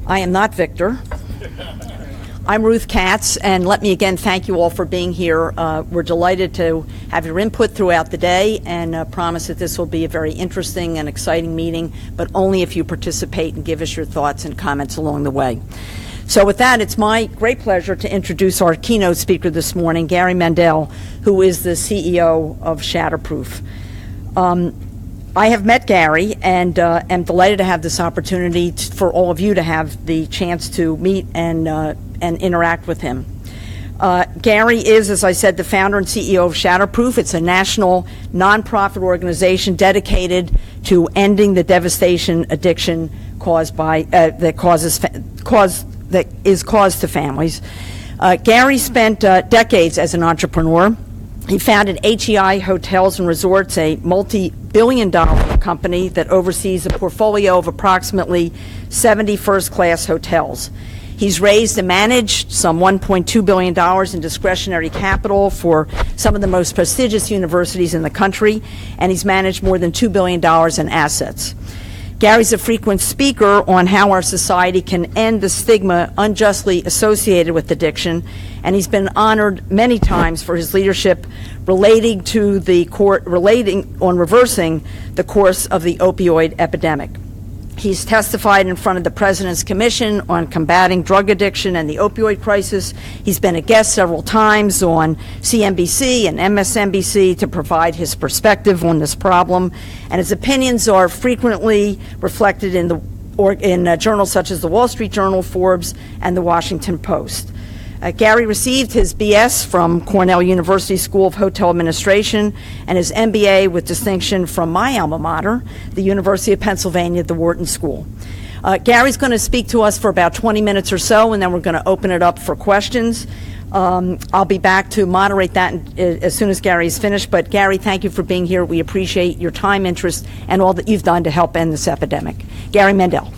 I am not Victor. I'm Ruth Katz, and let me again thank you all for being here. We're delighted to have your input throughout the day and promise that this will be a very interesting and exciting meeting, but only if you participate and give us your thoughts and comments along the way. So with that, it's my great pleasure to introduce our keynote speaker this morning, Gary Mendell, who is the CEO of Shatterproof. I have met Gary and am delighted to have this opportunity for all of you to have the chance to meet and interact with him. Gary is, as I said, the founder and CEO of Shatterproof. It's a national nonprofit organization dedicated to ending the devastation addiction caused by that is caused to families. Gary spent decades as an entrepreneur. He founded HEI Hotels and Resorts, a multi-billion-dollar company that oversees a portfolio of approximately 70 first-class hotels. He's raised and managed some $1.2 billion in discretionary capital for some of the most prestigious universities in the country, and he's managed more than $2 billion in assets. Gary's a frequent speaker on how our society can end the stigma unjustly associated with addiction, and he's been honored many times for his leadership relating on reversing the course of the opioid epidemic. He's testified in front of the President's Commission on combating drug addiction and the opioid crisis. He's been a guest several times on CNBC and MSNBC to provide his perspective on this problem, and his opinions are frequently reflected in journals such as the Wall Street Journal, Forbes, and the Washington Post. Gary received his BS from Cornell University School of Hotel Administration and his MBA with distinction from my alma mater, the University of Pennsylvania, the Wharton School. Gary's going to speak to us for about 20 minutes or so, and then we're going to open it up for questions. I'll be back to moderate that as soon as Gary's finished. But Gary, thank you for being here. We appreciate your time, interest, and all that you've done to help end this epidemic. Gary Mendell.